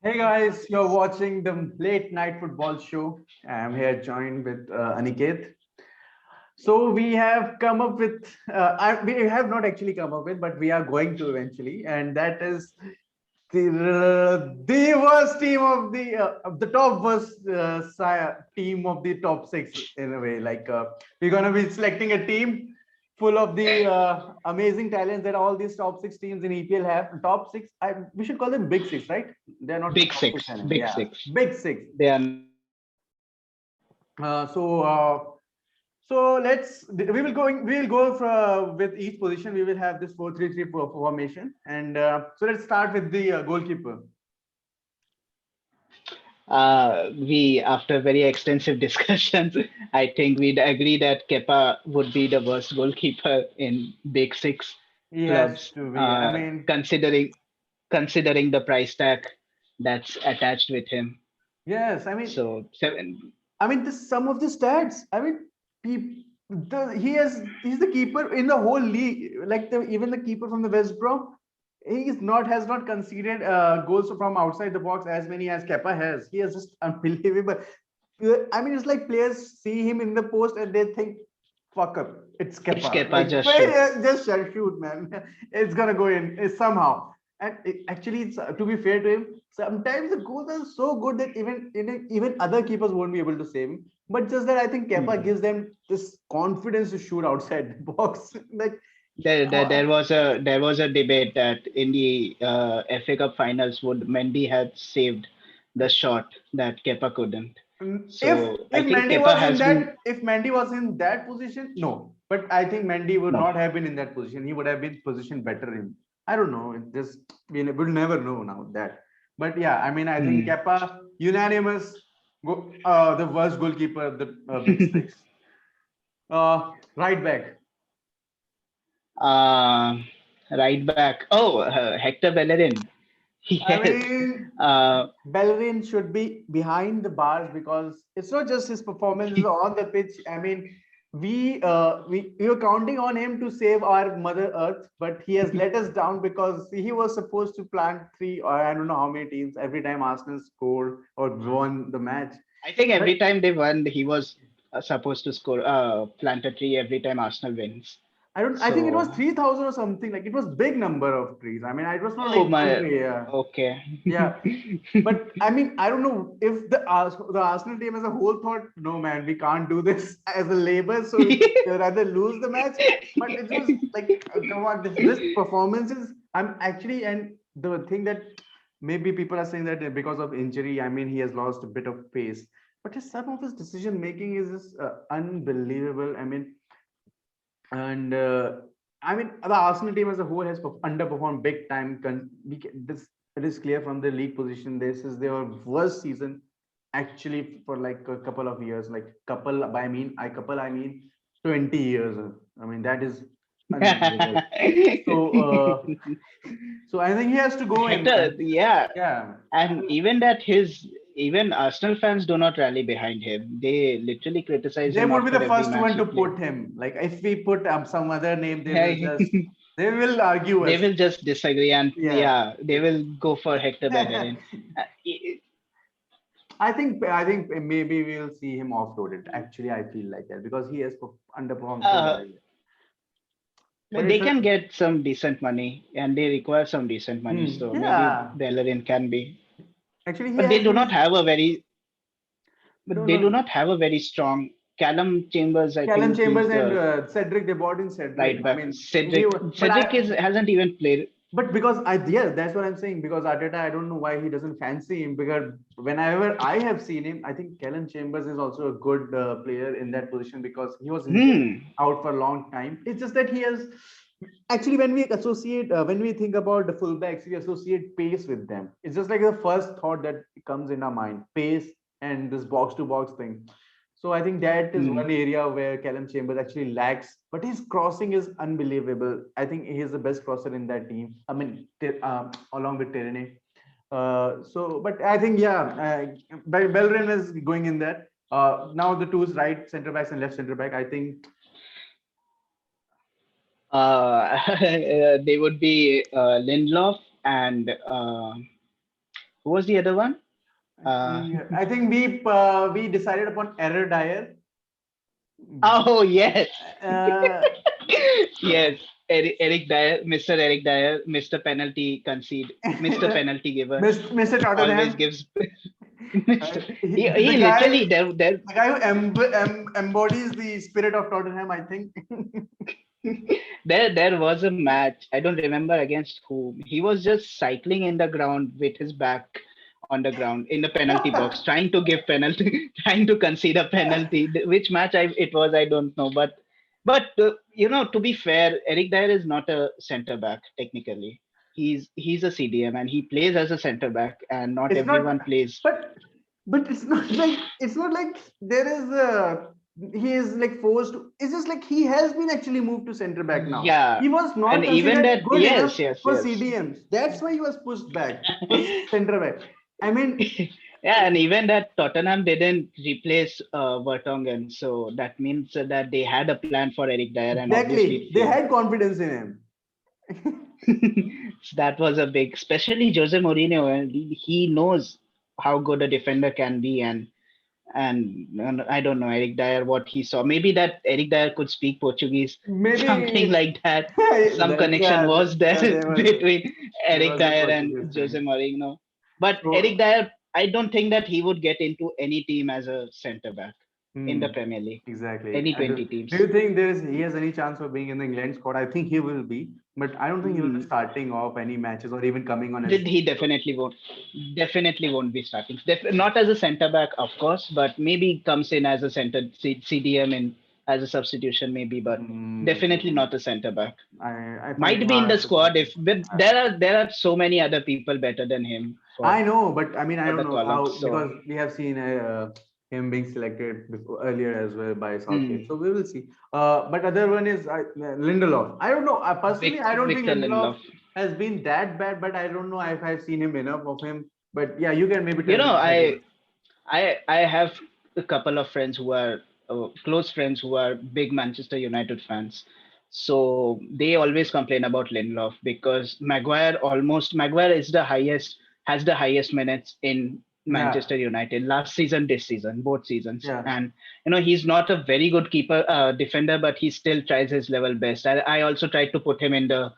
Hey guys, you're watching the late night football show. I'm here joined with Aniket. So we have come up with, we have not actually come up with, but we are going to eventually, and that is the worst team of the top worst team of the top six in a way. We're gonna be selecting a team full of the amazing talents that all these top six teams in EPL have. Top six, we should call them big six, right? They're not Big top six six, anymore. big Yeah, six. big six. They are not. Uh, so uh, we will go for, with each position. We will have this 4-3-3 formation, and so let's start with the goalkeeper. We, after very extensive discussions, I think we'd agree that Kepa would be the worst goalkeeper in Big Six He has clubs, to be. I mean, considering the price tag that's attached with him. yes. I mean, So seven. some of the stats. I mean, he's the keeper in the whole league. Even the keeper from the West Brom, he is not has not conceded goals from outside the box as many as Kepa has. He is just unbelievable. I mean, it's like players see him in the post and they think, "Fuck up, it's It's Kepa." Kepa just shoot. Just shoot, man. It's gonna go in somehow. And actually, to be fair to him, sometimes the goals are so good that even other keepers won't be able to save him. But just that, I think Kepa Hmm. gives them this confidence to shoot outside the box. like, There, there, uh, there was a debate that in the FA Cup finals would Mendy had saved the shot that Kepa couldn't. if So I if think Mendy Kepa was in has been. that if Mendy was in that position, no. But I think Mendy would No. not have been in that position. He would have been positioned better in. I don't know. It just we'll never know now that. But yeah, I mean, I think Hmm. Kepa unanimous the worst goalkeeper of the big six. Right back. uh, right back. Oh, Hector Bellerin. I Yes. mean, Uh, Bellerin should be behind the bars because it's not just his performances on the pitch. I mean, we were counting on him to save our Mother Earth, but he has let us down because he was supposed to plant three or I don't know how many teams every time Arsenal scored or won the match. I think But every time they won, he was supposed to score plant a tree every time Arsenal wins. I don't. I think it was So, 3,000 or something. Like it was big number of trees. I mean, it was not oh like one my. tree. Yeah, Okay. yeah. But I mean, I don't know if the Arsenal team as a whole thought, no man, we can't do this as a labor, so we rather lose the match. But it was like, come on, this performance is. I'm actually, and the thing that maybe people are saying that because of injury, I mean, he has lost a bit of pace. But some of his decision making is just, unbelievable. I mean, and I mean, the Arsenal team as a whole has underperformed big time. This it is clear from the league position. This is their worst season actually for like a couple of years. Like couple I mean 20 years. I mean that is unbelievable. So so I think he has to go in, Hector, man. yeah, Yeah. and even Arsenal fans do not rally behind him. They literally criticize They him would be after the every first match one he to plays. put him. Like if we put some other name, They they will argue us. will just disagree, and Yeah. yeah, they will go for Hector Bellerin. Uh, I think maybe we'll see him offloaded. Actually, I feel like that because he has underperformed so uh, badly. But they it's a can get some decent money, and they require some decent money, so maybe yeah. Bellerin can be. Actually, he But they has do not he's have a very, no but they do no not have a very strong Callum Chambers. I Callum think Chambers he's and the Cedric. They bought in Cedric. right I back. mean, Cedric, but Cedric is hasn't even played. but because I yeah, that's what I'm saying. Because Arteta, I don't know why he doesn't fancy him. Because whenever I have seen him, I think Kellen Chambers is also a good player in that position because he was injured Hmm. out for a long time. It's just that he has actually when we think about the fullbacks, we associate pace with them. It's just like the first thought that comes in our mind: pace and this box to box thing. So I think that is Hmm. one area where Callum Chambers actually lacks, but his crossing is unbelievable. I think he is the best crosser in that team. I mean, along with Tierney. But I think Bellerin is going in there. Now the two right centre backs and left centre back. I think They would be Lindelof and Who was the other one? Uh, I think we decided upon Error Dyer. oh yes, Uh, yes. Eric Dyer, Mr. Eric Dyer, Mr. Penalty Concede, Mr. Penalty Giver, Mr. always Tottenham. gives. Mr. The He guy, literally there the guy who embodies the spirit of Tottenham, I think. there was a match. I don't remember against whom. He was just cycling in the ground with his back on the ground in the penalty box, trying to give penalty, trying to concede a penalty. Which match it was, I don't know. But to be fair, Eric Dyer is not a center back technically. He's a CDM and he plays as a center back, and not It's not, everyone plays. but it's not like there is a he is like forced to, it's just like he has been actually moved to center back now. Yeah, He was and not even considered that, good enough yes, yes, for yes. CDMs. That's why he was pushed back for center back. I mean, Yeah, and even that Tottenham didn't replace Vertonghen, so that means that they had a plan for Eric Dyer, and obviously it exactly, they failed. had confidence in him. So that was a big, especially Jose Mourinho, and he knows how good a defender can be, and I don't know Eric Dyer what he saw. Maybe that Eric Dyer could speak Portuguese, something Maybe like that. Some that, connection yeah, was there between there Eric was a Dyer and Portuguese Jose thing. Mourinho. But Eric So, Dyer, I don't think that he would get into any team as a centre back in the hmm, Premier League, exactly. any And 20 do teams. you think he has any chance of being in the England squad? I think he will be, but I don't think he will be Mm, starting off any matches or even coming on as. he definitely won't be starting. Not as a centre back, of course, but maybe comes in as a centre CDM in as a substitution, maybe, but definitely Hmm, not a centre back. I find it Might be in the hard to squad think. if, but there are so many other people better than him I know, but I mean, I for don't the know columns. how, So because we have seen him being selected earlier as well by Southgate. mm, So we will see. But other one is Lindelof. I don't know. Personally, I don't think Victor Lindelof Lindelof. has been that bad, but I don't know if I've seen him enough of him. But yeah, you can maybe You tell me know, better. I have a couple of friends who are close friends who are big Manchester United fans. So they always complain about Lindelof because Maguire is the highest has the highest minutes in Yeah, Manchester United last season, this season, both seasons. yeah. And he's not a very good defender, but he still tries his level best. I also tried to put him in the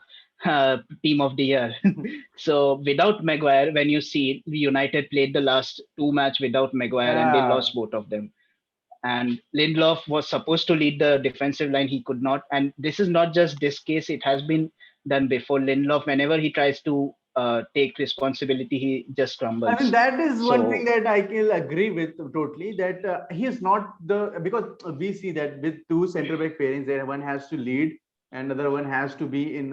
team of the year. So without Maguire, when you see United played the last two match without Maguire and they Yeah. lost both of them. And Lindelof was supposed to lead the defensive line, he could not. And this is not just this case; it has been done before. Lindelof, whenever he tries to take responsibility, he just I mean, crumbles. that is one thing So that I can agree with totally. That he is not the, because we see that with two center back pairings, there one has to lead and other one has to be in.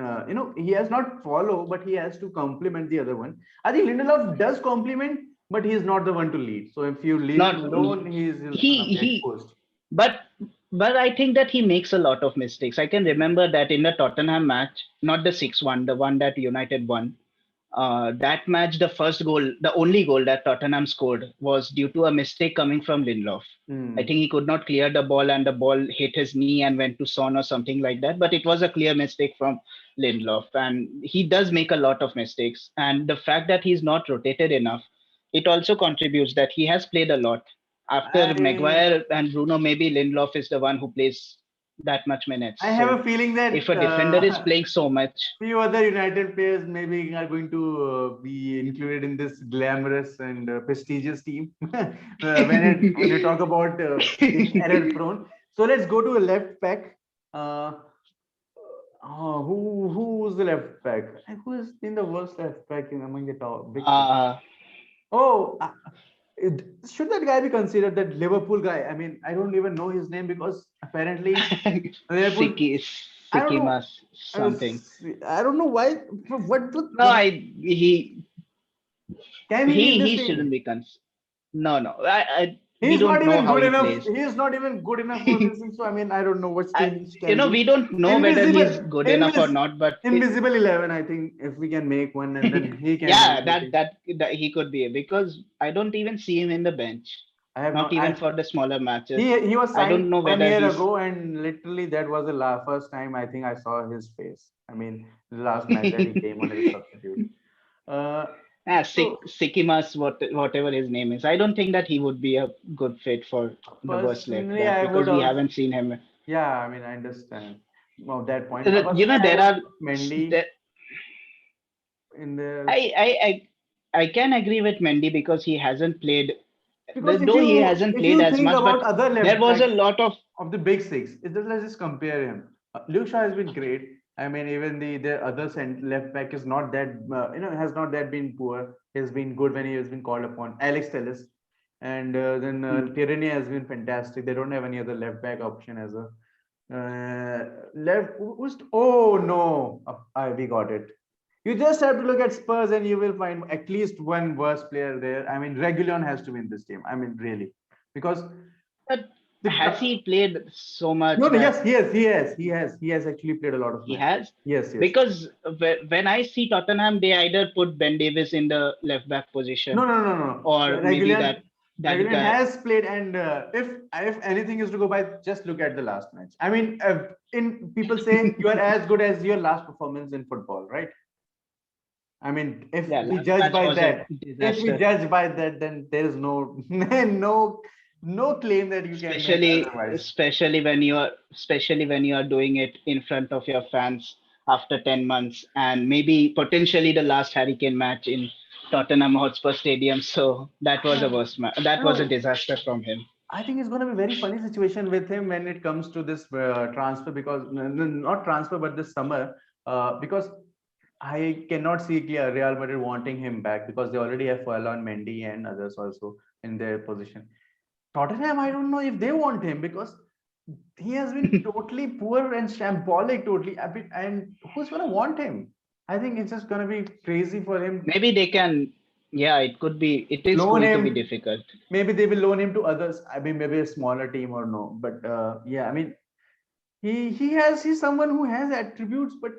He has not follow, but he has to complement the other one. I think Lindelof does complement, but he is not the one to lead. So if you leave him not alone, he is he he exposed. but but I think that he makes a lot of mistakes. I can remember that in the Tottenham match, not the 6-1, the one that United won. That match, the first goal, the only goal that Tottenham scored was due to a mistake coming from Lindelof. I Hmm. think he could not clear the ball and the ball hit his knee and went to Son or something like that. But it was a clear mistake from Lindelof. And he does make a lot of mistakes. And the fact that he's not rotated enough, it also contributes that he has played a lot. After I Maguire and Bruno, maybe Lindelof is the one who plays that much minutes. I have So a feeling if that a defender is playing so much, few other United players maybe are going to be included in this glamorous and prestigious team when you talk about being error prone. So let's go to a left back. Uh, who's the left back? Who has been the worst left back in among the top big six? uh, Oh, should that guy be considered that Liverpool guy? I mean, I don't even know his name because apparently Liverpool. Siki, I don't know. Sikimas something. I don't know why. No, What can he be in this he shouldn't team? be No, no. We He's don't not know even how good he enough. plays. He is not even good enough for this thing. So I mean, I don't know what I, team he can be. we don't know whether he's Invisible, good enough or not, but invisible 11. I think if we can make one, and then he can be yeah, in the team. that he could be because I don't even see him in the bench, I have not not. even for the smaller matches. He was I don't signed know 1 whether year he's ago, and literally that was the first time I think I saw his face. I mean, the last match that he came on as a substitute. Uh, So Sikimas, whatever his name is. I don't think that he would be a good fit for the worst left personally, back I would because we also, haven't seen him. yeah, I mean, I understand of that point. Personally, I There would are put Mendy there, in there I, I I can agree with Mendy because he hasn't played, because though he hasn't if played you as think much, about but other there left was a backs lot of. of the big six, let's just compare him. Luke Shaw has been great. I mean, even the other left back is not that has not that been poor. He's been good when he has been called upon. Alex Telles, and then Hmm. Tierney has been fantastic. They don't have any other left back option as a left. Oh no, we got it. You just have to look at Spurs and you will find at least one worse player there. I mean, Regulon has to win this team. I mean, really, because But the has he played so much no, no, that yes, he has actually played a lot of he matches. has? Yes, yes. Because when I see Tottenham, they either put Ben Davis in the left back No, position, no, no, no, no. or maybe that Regulian guy. has played, and if anything is to go by, just look at the last match. I mean, in people say you are as good as your last performance in football, right? I mean, Yeah, last match was a if we disaster. judge by that, then there is no no claim that you can make otherwise. Especially when you are doing it in front of your fans after 10 months, and maybe potentially the last Hurricane match in Tottenham Hotspur Stadium. So that was a Yeah. that was a No, disaster from him. I think it's going to be a very funny situation with him when it comes to this transfer because not transfer but this summer because I cannot see Real Madrid wanting him back because they already have Ferland, Mendy, and others also in their position. Tottenham, I don't know if they want him because he has been totally poor and shambolic, totally. And who's going to want him? I think it's just going to be crazy for him. Maybe they can. Yeah, it could be. It is Loan going to be him. difficult. Maybe they will loan him to others. I mean, maybe a smaller team or no. But yeah, I mean, he's someone who has attributes, but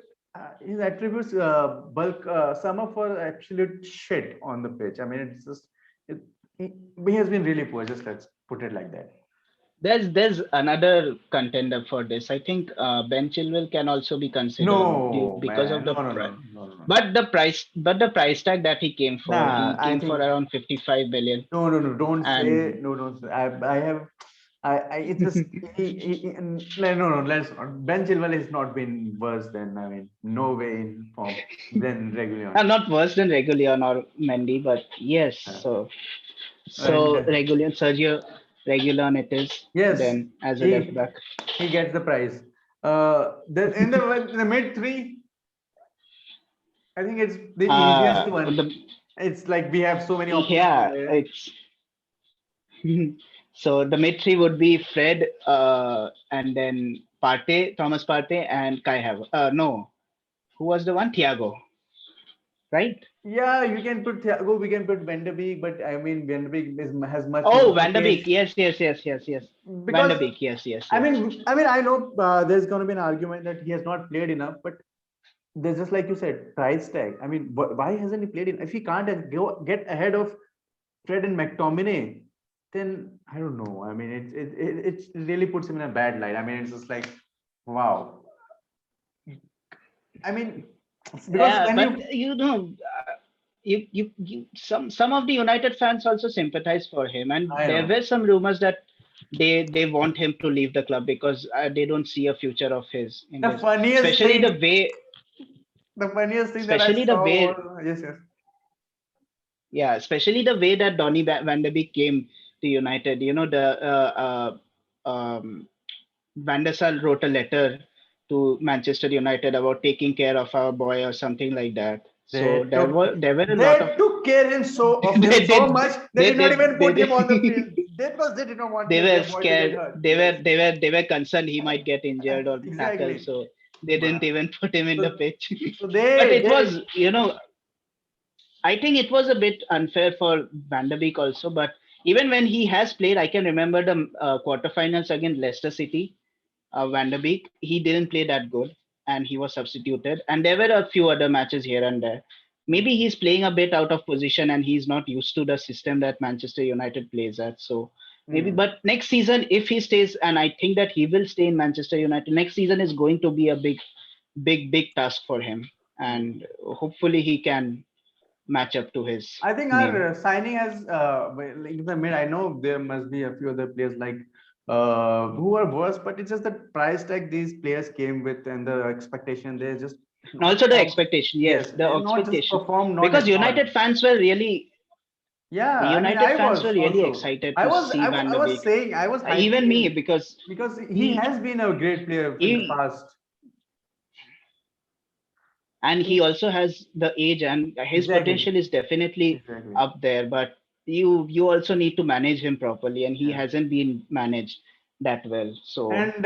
his attributes bulk sum up for absolute shit on the pitch. I mean, it's just it, he, he has been really poor. Just let's put it like that. There's another contender for this. I think Ben Chilwell can also be considered No, because of man, the no, no, no, no, no, no. but the price tag that he came for. Nah, He I came for think around 55 billion, no, no, no. Don't say and no, don't say. I have. It's just no, no, no. Let's not. Ben Chilwell has not been worse than. I mean, no way in form than Regulion. not worse than Regulion or Mendy, but yes. Uh, and So Regulion, Sergio Regulion, it is yes, then as a left he back. he gets the prize. In the mid three, I think it's the easiest one. The It's like we have so many options in Yeah, there. it's so the mid three would be Fred, and then Thomas Partey, and Kai Havertz. No, who was the one? Thiago, right? Yeah, you can put Thiago, we can put Van de Beek, but I mean Van de Beek has much more Oh, of a Van der Beek. case Yes. Van because der Beek. Yes. I know there's going to be an argument that he has not played enough, but there's just like you said, price tag. I mean, why hasn't he played in? If he can't go get ahead of Fred and McTominay, then I don't know. I mean, it really puts him in a bad light. I mean, it's just like, wow. I mean, because Yeah, when but you, some of the United fans also sympathize for him, and I there know. were some rumors that they want him to leave the club because they don't see a future of his in The this, funniest especially the thing, way the funniest thing that I especially the saw way was yes, yes. Yeah, especially the way that Donny Van de Beek came to United. Van der Sar wrote a letter to Manchester United about taking care of our boy or something like that. So there were a lot of They took care of him they so did much they did not even they put him on the did field. Because they did not want they were their boy to get scared. hurt. Yes, They were concerned he might get injured or tackled. exactly. So they didn't But even put him in the so, pitch. so But they it they was, I think it was a bit unfair for Van der Beek also, but even when he has played, I can remember the quarterfinals against Leicester City. Van der Beek, he didn't play that good, and he was substituted. And there were a few other matches here and there. Maybe he's playing a bit out of position, and he's not used to the system that Manchester United plays at. So maybe, hmm. but next season, if he stays, and I think that he will stay in Manchester United, next season is going to be a big task for him, Hmm. and hopefully he can match up to his I think name. our signing has like in the mid. I know there must be a few other players like who are worse, but it's just the price tag these players came with and the expectation. They just And not also the perform. expectation, yes, Yes, the and not just expectation, perform, not because at all. United fans were really Yeah, I mean, United I fans was were really also. excited to see Van I der was Beek. saying I was hyping Even me, him because because he he has been a great player in the he past. and he also has the age, and his Exactly, potential is definitely exactly. up there. But you also need to manage him properly, and he Yeah. hasn't been managed that well. So And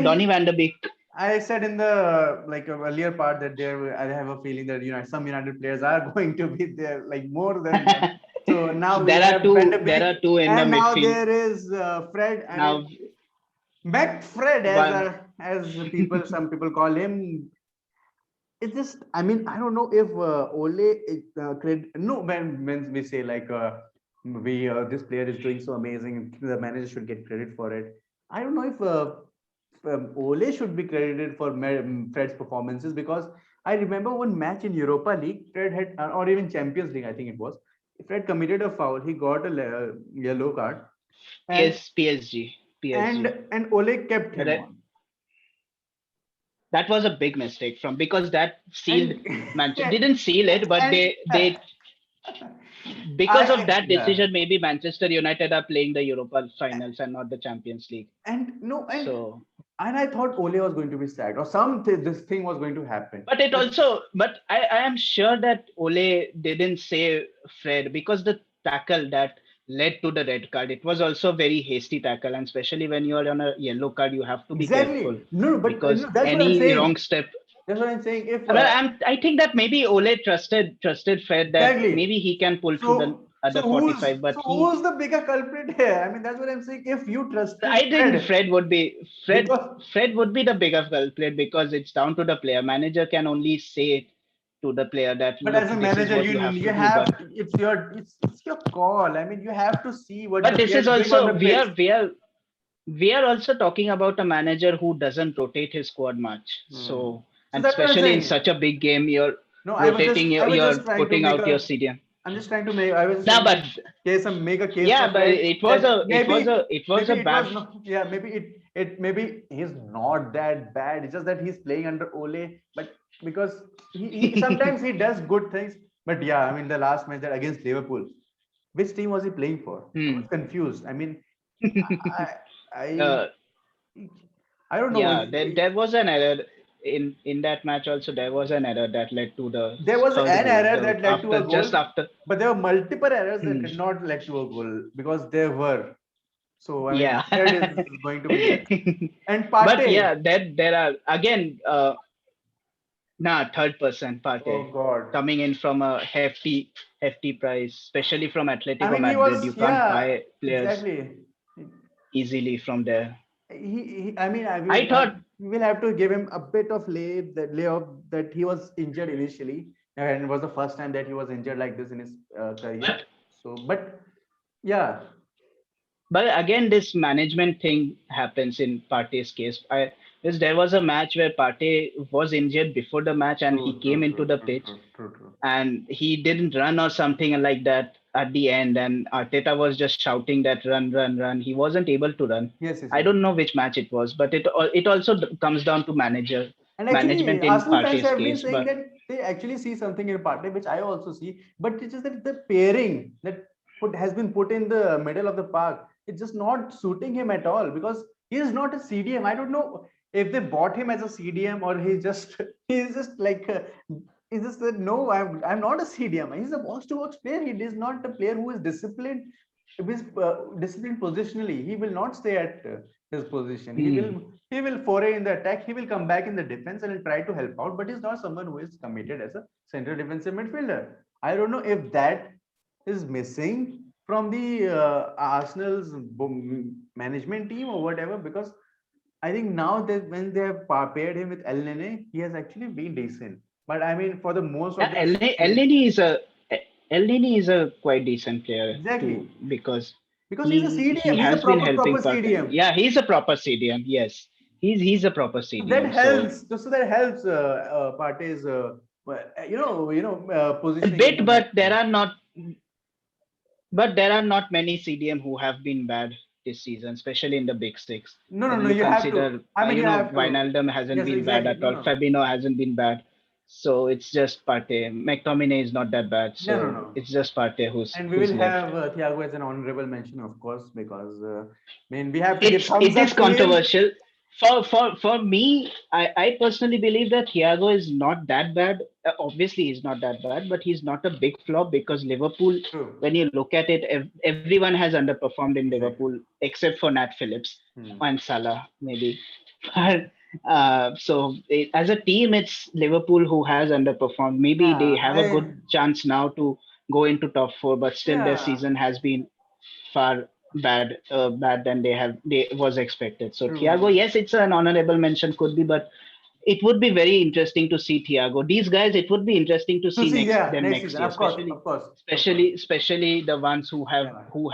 Donny Van der Beek. I said in the like earlier part that I have a feeling that some United players are going to be there like more than them. So now we have Van de There Beek, are two in the and now midfield there is Fred. I mean, now. McFred, One as some people call him. It's just, I mean, I don't know if Ole credit. No, when we say like we this player is doing so amazing, the manager should get credit for it. I don't know if Ole should be credited for Fred's performances, because I remember one match in Europa League, Fred had, or even Champions League, I think it was. Fred committed a foul. He got a yellow card, and PSG, and PSG. and Ole kept him That on. that was a big mistake from, because that sealed And Manchester didn't seal it, but and they because of that yeah. decision, maybe Manchester United are playing the Europa finals and not the Champions League. And no, So, and I thought Ole was going to be sacked, or something. This thing was going to happen. but it But also, but I am sure that Ole didn't say Fred, because the tackle that led to the red card, it was also a very hasty tackle, and especially when you are on a yellow card, you have to be careful, exactly, no, but because that's what I'm any wrong saying. step. That's what I'm saying. If Well, I think that maybe Ole trusted Fred, that exactly, maybe he can pull through the so other 45, but he. who's the bigger culprit here? I mean, that's what I'm saying. If you trusted I think Fred, Fred would be because Fred would be the bigger culprit, because it's down to the player. Manager can only say it to the player that, but as look, a this is manager, what you have you to do. have, But it's your call. I mean, you have to see what the this player is is doing on also, the pitch. we are also talking about a manager who doesn't rotate his squad much. Hmm. So, So and that's what I'm especially in saying. such a big game, you're No, rotating I was you're just trying to putting make out your a. CDM. I'm just trying to make. I was just Now, trying but to make a case for yeah, but Fred, that it was a maybe it bad. was no, yeah, maybe maybe he's not that bad. It's just that he's playing under Ole, but because he sometimes he does good things. But yeah, I mean the last match that against Liverpool, which team was he playing for? I was Hmm. confused. I mean, I I uh, I don't know. Yeah, there was an error in that match. Also, there was an error that led to the There was third an goal. error The that led to a after goal, just after. but there were multiple errors that Hmm, did not lead to a goal, because there were. So I mean, yeah, third is going to be there. And but Partey, yeah, there are again. Third person oh Partey God. coming in from a hefty price, especially from I Atletico mean, he Madrid. was, You can't yeah, buy players exactly. easily from there. I mean, I thought. we will have to give him a bit of layoff that he was injured initially, and it was the first time that he was injured like this in his career. So, but yeah, But again, this management thing happens in Partey's case. There was a match where Partey was injured before the match, and he came into the pitch true. and he didn't run or something like that at the end. And Arteta was just shouting that run, run, run. He wasn't able to run. Yes, yes, I yes. don't know which match it was, but it also comes down to And actually, management in Arsenal fans Partey's have been case. saying But that they actually see something in Partey, which I also see. But it's just that the pairing that has been put in the middle of the park, it's just not suiting him at all, because he is not a CDM. I don't know if they bought him as a CDM, or he's just he's just like he's just said no. I'm not a CDM. He's a box to box player. He is not a player who is disciplined. If he's disciplined positionally, he will not stay at his position. hmm, He will foray in the attack. He will come back in the defense and will try to help out. But he's not someone who is committed as a central defensive midfielder. I don't know if that is missing from the Arsenal's management team or whatever. Because I think now that when they have paired him with El Nene, he has actually been decent. But I mean, for the most of yeah, the season, El Nini is a quite decent player too, exactly, because because he's a he CDM. He's a has been proper helping Partey. CDM. Yeah, he's a proper CDM. Yes, he's a proper So that CDM. So helps. So that helps Partey's But A positioning in bit, the next one. but there are not many CDM who have been bad this season, especially in the big six. No, no, When no. you You have to. consider, I mean, you have to. Wijnaldum hasn't Yes, been bad exactly. at No, all. no, Fabinho hasn't been bad. So it's just Partey. McTominay is not that bad. no, no, So no. it's just Partey And we who's will left. have Thiago as an honorable mention, of course, because I mean we have to give It thumbs is up to him. controversial. For me, I personally believe that Thiago is not that bad. Obviously, he's not that bad, but he's not a big flop because Liverpool, True. when you look at it, everyone has underperformed in Exactly. Liverpool except for Nat Phillips Hmm. and Salah, maybe. But as a team, it's Liverpool who has underperformed. Maybe they Yeah, have a good chance now to go into top four, but still their yeah, season has been far bad than they was expected. So Thiago, true. yes, it's an honorable mention, could be, but it would be very interesting to see Thiago. These guys, it would be interesting to To see see, next yeah, them next next season, year, of course, especially of course, of course. especially the ones Yeah. who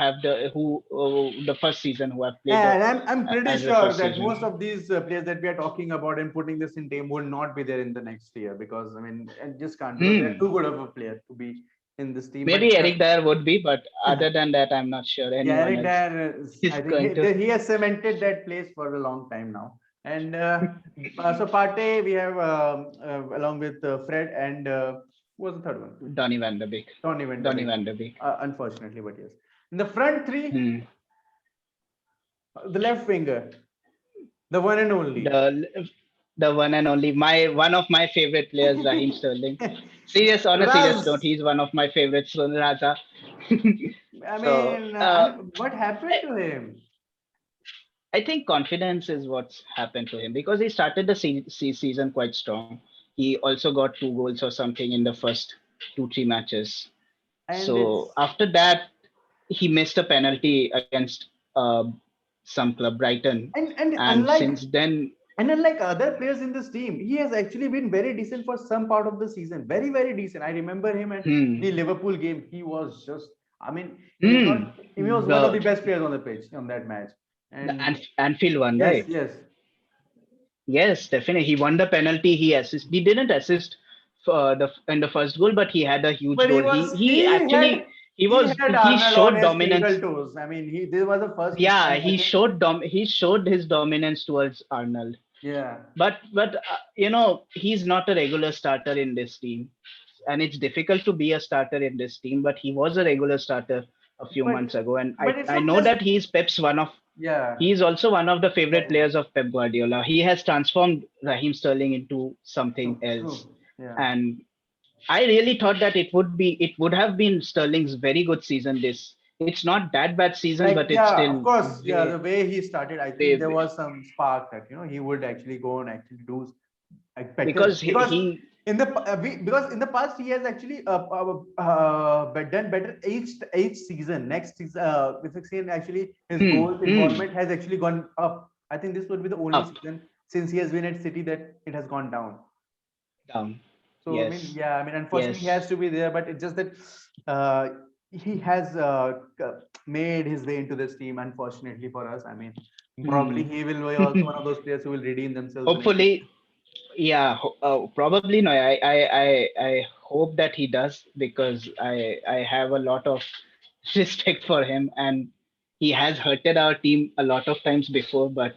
the first season who have played And I'm pretty as a sure first that season. most of these players that we are talking about and putting this in team will not be there in the next year because I mean, I just can't because they're Hmm. too good of a player to be in this team. But Maybe Eric Dyer would be, but other than that, I'm not sure yeah, anyone Eric else Dyer, is I think going to. he has cemented that place for a long time now. And so Partey, we have along with Fred and who was the third one? Donny van der Beek. Tony Van de Donny Beek. van der Beek. Unfortunately, but yes. In the front three, Hmm. the left winger, the one and only. The the one and only one of my favorite players, Raheem Sterling. On a serious note, Raz, he's one of my favorites, Raza. So what happened to him? I think confidence is what's happened to him because he started the season quite strong. He also got 2 goals or something in the first 2-3 matches. And So it's after that, he missed a penalty against some club, Brighton, and and unlike since then, And unlike other players in this team, he has actually been very decent for some part of the season. Very, very decent. I remember him at hmm, the Liverpool game. He was just, I mean, he was hmm, not, he was one of the the best players on the pitch on that match. the And Anfield one, yes, right? yes. Yes, definitely. He won the penalty. He didn't assist for the in the first goal, but he had a huge But role. He actually he had he Arnold on showed his eagle dominance. toes. I mean, this was the first Yeah, time I think. he showed his dominance towards Arnold. Yeah. But he's not a regular starter in this team, and it's difficult to be a starter in this team. But he was a regular starter a few But months ago, and but it's I not know just that he's Pep's one of yeah, he is also one of the favorite exactly. players of Pep Guardiola. He has transformed Raheem Sterling into something True, else, true. Yeah. and I really thought that it would have been Sterling's very good season. It's not that bad season, Like but it's yeah, of still course, yeah, the way way he started, I think there way was some spark that he would actually go and actually do like better because because because in the past he has actually done better each season. Next season, with season actually his hmm, goal hmm, involvement has actually gone up. I think this would be the only up season since he has been at City that it has gone down. down. So I mean, Yes, yeah, I mean, unfortunately, he yes. has to be there, but it's just that uh, he has made his way into this team. Unfortunately for us, I mean, probably Hmm. he will be also one of those players who will redeem themselves the next Hopefully, yeah. Probably no. I hope that he does because I have a lot of respect for him, and he has hurted our team a lot of times before, but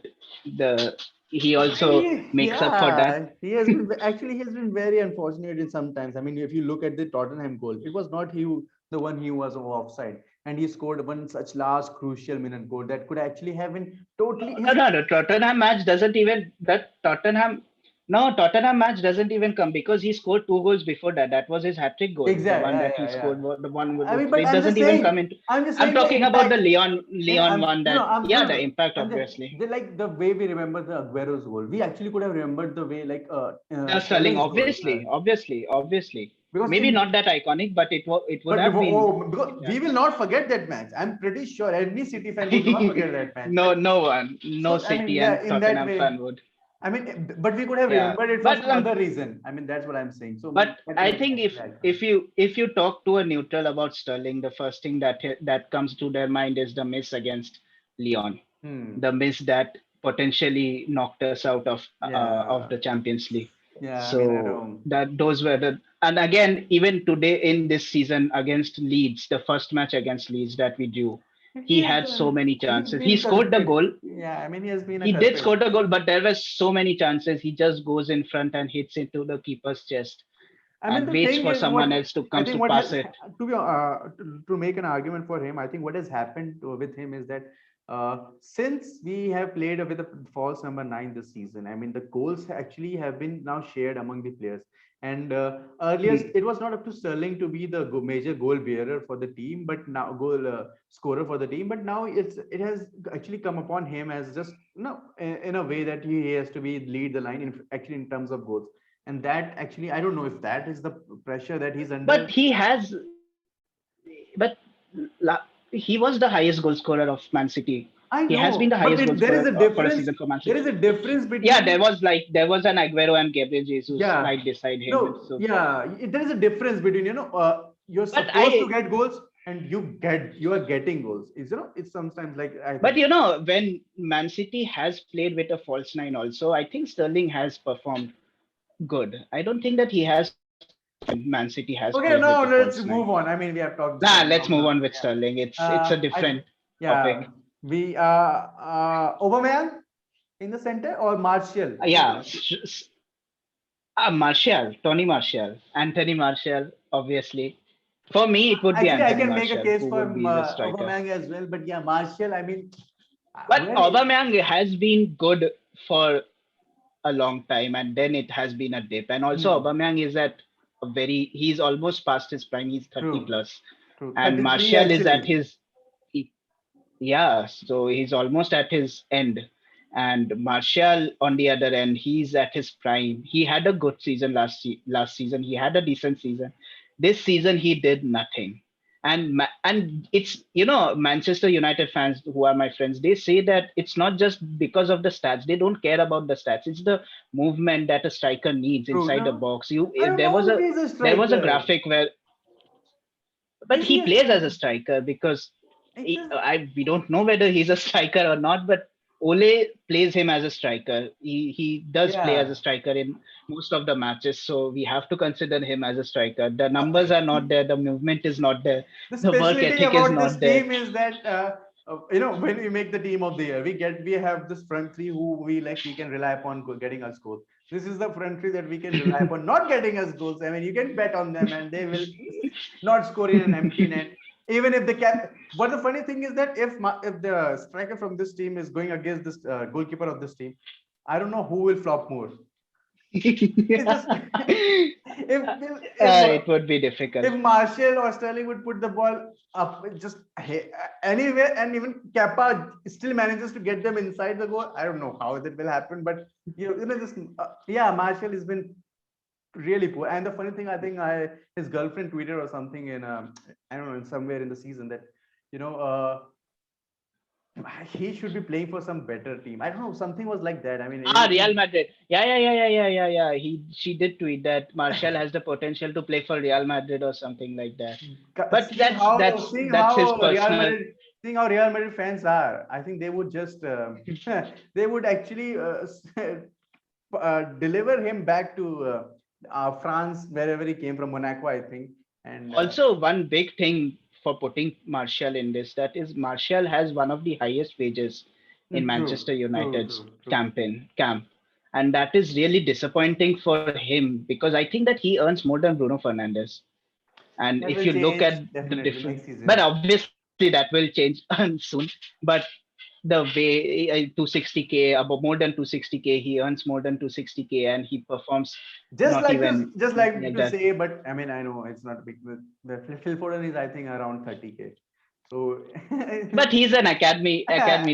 the he also makes up for that. Yeah, he has been actually he has been very unfortunate in sometimes. I mean, if you look at the Tottenham goal, it was not the one he was offside, and he scored one such last crucial minute goal that could actually have been totally No, his. no, no. Tottenham match doesn't even that Tottenham. No, Tottenham match doesn't even come because he scored 2 goals before that. That was his hat-trick goal. The Exactly. one Yeah, that he yeah, yeah. scored, the one with I mean, but it doesn't even come into. I'm just I'm saying the talking about the impact. Leon one. That I'm no, yeah, no, the no. impact I'm just obviously. like the way we remember the Aguero's goal. We actually could have remembered the way like The Sterling, Sterling's goal. obviously. Because Maybe in not that iconic, but it would but have been. because we will not forget that match. I'm pretty sure any City fan would not Yeah. forget that match. No, no one, no So I mean, City yeah, and in that Tottenham way. fan would. I mean, but we could have Yeah, remembered it for but some other reason. I mean, that's what I'm saying. So, But that I match is think actually iconic. if you talk to a neutral about Sterling, the first thing that comes to their mind is the miss against Lyon, Hmm. the miss that potentially knocked us out of Yeah. the Champions League. Yeah, I mean, at So home. that those were the, and again even today in this season against Leeds, the first match against Leeds that we drew, he He's had so many he's chances. He been scored the culprit. goal. Yeah, I mean, he has been a He did culprit. score the goal, but there were so many chances. He just goes in front and hits into the keeper's chest I mean, and the waits thing for is, what someone else to I comes think to what pass has it. to make an argument for him, I think what has happened with him is that since we have played with a false number nine this season, I mean, the goals actually have been now shared among the players. And earlier, Hmm. it was not up to Sterling to be the major goal bearer for the team, but now goal scorer for the team. But now it has actually come upon him as just in a way that he has to be lead the line in actually in terms of goals. And that actually, I don't know if that is the pressure that he's But under. he has, but he was the highest goal scorer of Man City. I He has been know, the but highest goal there is scorer a for a difference. season for Man There City. is a difference Yeah, between, there was an Aguero and Gabriel Jesus yeah, right beside him. no, So, yeah, there is a difference between, you're but supposed to I, get goals and you are getting goals. It's sometimes like, I but think. when Man City has played with a false nine, also, I think Sterling has performed good. I don't think that he has performed when Man City has Okay, played with now the let's false nine. move on. I mean, we have talked Nah, about let's move long. on with Yeah. Sterling. It's a I different yeah, topic. we Aubameyang in the center or Martial. Yeah, Martial, Tony Martial, Anthony Martial, obviously. For me, it would be Actually, I Anthony can make a Martial, case who for would be the striker. Aubameyang as well, but yeah, Martial. I mean, But where? Aubameyang has been good for a long time, and then it has been a dip. And also, Hmm, Aubameyang is at he's almost past his prime. He's 30 true, plus, true. and 33 Martial is at actually. his yeah, so he's almost at his end. And Martial, on the other end, he's at his prime. He had a good season last season. He had a decent season. This season, he did nothing. And it's Manchester United fans who are my friends. They say that it's not just because of the stats. They don't care about the stats. It's the movement that a striker needs True. inside the No, box. I don't know if he's a There was a striker. graphic where, but Is he he a plays as a striker? striker because It is. we don't know whether he's a striker or not, but Ole plays him as a striker. He does play as a Yeah. striker in most of the matches, so we have to consider him as a striker. The numbers are not there, the movement is not there, The the work specialty ethic is about this not there. team is that when we make the team of the year, we have this front three who we can rely upon getting us goals. This is the front three that we can rely upon not getting us goals. I mean, you can bet on them and they will not score in an empty net. Even if they can. But the funny thing is that if the striker from this team is going against this goalkeeper of this team, I don't know who will flop more. It's just It would be difficult. if Marshall or Sterling would put the ball up just anywhere, and even Kappa still manages to get them inside the goal, I don't know how that will happen, but just yeah, Marshall has been really poor. And the funny thing, I think his girlfriend tweeted or something in I don't know, in somewhere in the season that you know he should be playing for some better team. I don't know, something was like that. I mean, Real Madrid. Yeah. She did tweet that Martial has the potential to play for Real Madrid or something like that. But seeing how that's his personal. Seeing how Real Madrid fans are, I think they would just they would actually deliver him back to France, wherever he came from, Monaco, I think. And Also, one big thing for putting Martial in this, that is Martial has one of the highest wages in Manchester United's true. camp. And that is really disappointing for him because I think that he earns more than Bruno Fernandes. And That if will you look change at the definitely different, next but season. obviously that will change soon. But the way 260K, about more than 260K, he earns more than 260K, and he performs not even Just like like to that. say, but I mean, I know it's not a big. The Phil Foden is, I think, around 30K. So But he's an academy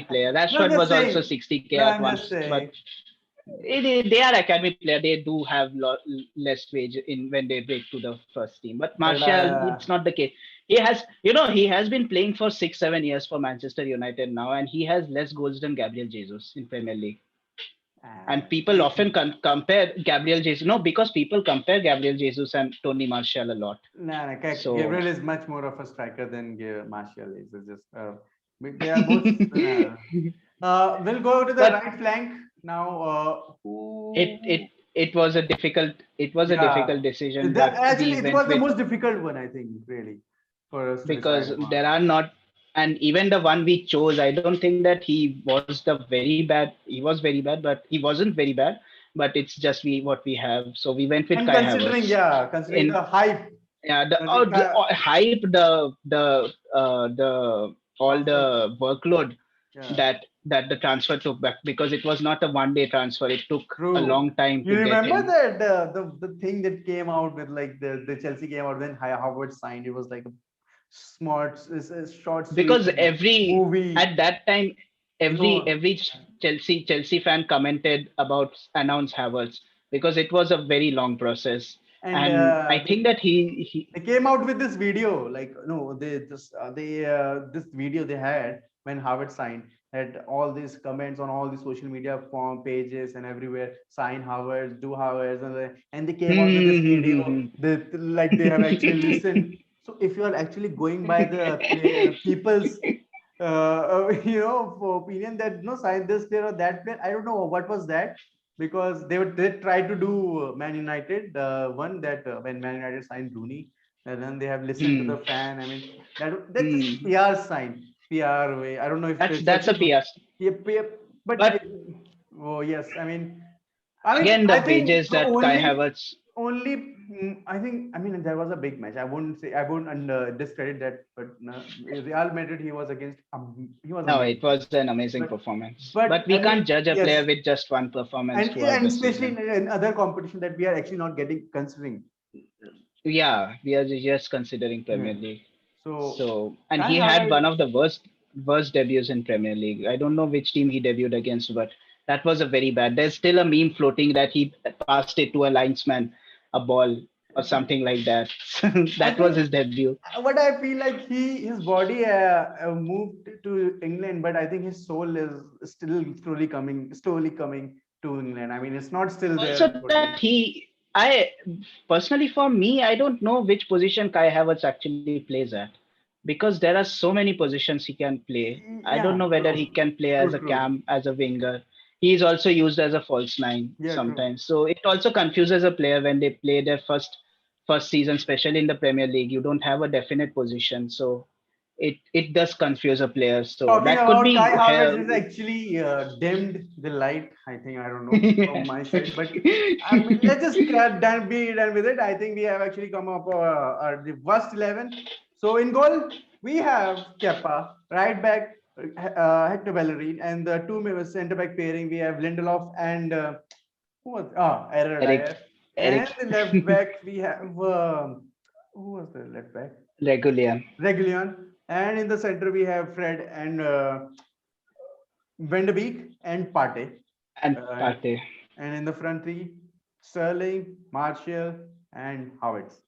player. no, I'm Rashford just was also saying. 60K No, at I'm just once, but saying. they are academy player. They do have less wage in when they break to the first team. But But Martial, it's not the case. He has been playing for 6, 7 years for Manchester United now, and he has less goals than Gabriel Jesus in Premier League. And people he, often compare Gabriel Jesus. No, because people compare Gabriel Jesus and Tony Martial a lot. nah, So, Gabriel is much more of a striker than Martial is. It's just they are both. We'll go to the but right flank now. it Who? it was a difficult Yeah, decision that that actually we it went was the with, most difficult one, I think, really, for us to decide because upon. there are not, and even the one we chose, I don't think that he was the very bad. He was very bad, but he wasn't very bad. But it's just we what we have, so we went with And Kai considering, Havertz. yeah, considering In the hype, yeah, considering the hype, the all transfer, the workload yeah, that the transfer took back, because it was not a 1 day transfer. It took a true. long time You to get remember him. that the thing that came out with like the Chelsea came out when Howard signed? It was like a smart, a short, sweet Because every movie. at that time, No, every Chelsea fan commented about announce Havertz, because it was a very long process. and And I think that he they came out with this video, like no, they just they this video they had when Howard signed, had all these comments on all the social media form pages and everywhere, sign Howard, do Howard, and they came out with this video that like they have actually listened. So if you are actually going by the people's for opinion that no sign this player or that player, I don't know what was that, because they tried to do Man United, the one that when Man United signed Rooney, and then they have listened to the fan. I mean, that's just PR sign, PR way. I don't know if that's a Chelsea, PS. but But oh yes, again, the I think wages the that Kai Havertz. only I mean there was a big match. I won't discredit that, but Real Madrid he was against he was No, amazing. it was an amazing But performance. But but we I can't mean judge a player yes, with just one performance throughout and the especially season. in other competition that we are actually not getting considering. Yeah, we are just considering Yeah. Premier League. So So, and Kai he had one Havertz, of the worst debuts in Premier League. I don't know which team he debuted against, but that was a very bad. There's still a meme floating that he passed it to a linesman, a ball or something like that. I That was think his debut. what I feel like his body moved to England, but I think his soul is still slowly coming to England. I mean, it's not still there, Also, that unfortunately. I personally, for me, I don't know which position Kai Havertz actually plays at, because there are so many positions he can play. I don't know Yeah, whether he true, can play as a true. cam, as a winger. He is also used as a false nine Yeah, true. sometimes. So it also confuses a player when they play their first season, especially in the Premier League. You don't have a definite position, so it does confuse a player. So Talking that could about Kai be Havertz is actually dimmed the light. I think I don't know from my side, but I mean, let's just be done with it. I think we have actually come up the first 11. So in goal we have Kepa, right back Hector Bellerin, and the two center back pairing we have Lindelof and who was Error Eric, Dyer, and Eric the left back we have who was the left back? Regulian Regulion, and in the center we have Fred and Van de Beek and Partey. and Uh, Partey. and in the front three, Sterling, Martial, and Havertz.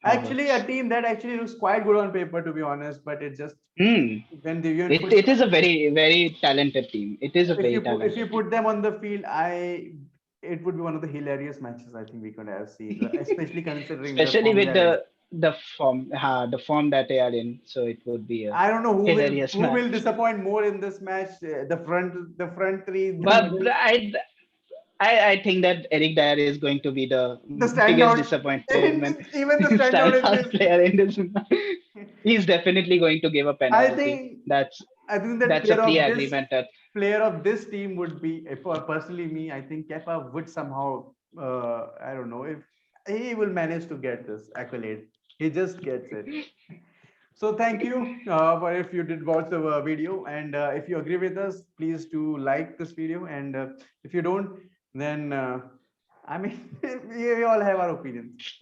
Actually, a Havertz. team that actually looks quite good on paper, to be honest. But it just Hmm. when they even It, push, it is a very talented team. It is a very if you talented team, put them on the field, it would be one of the hilarious matches I think we could have seen, especially considering the especially form they with are in. the form that they are in. So it would be a I don't know hilarious who will match. disappoint more in this match. The front three, the But middle, I think that Eric Dyer is going to be the the biggest standout. disappointment. Even the standout in Standout this. player in this match. He's definitely going to give a I penalty. think That's I think that that's a pre-agreement. That player of this team would be, for personally me, I think Kepa would somehow, I don't know if he will manage to get this accolade. He just gets it. So thank you for if you did watch the video, and if you agree with us, please do like this video, and if you don't, then I mean we all have our opinions.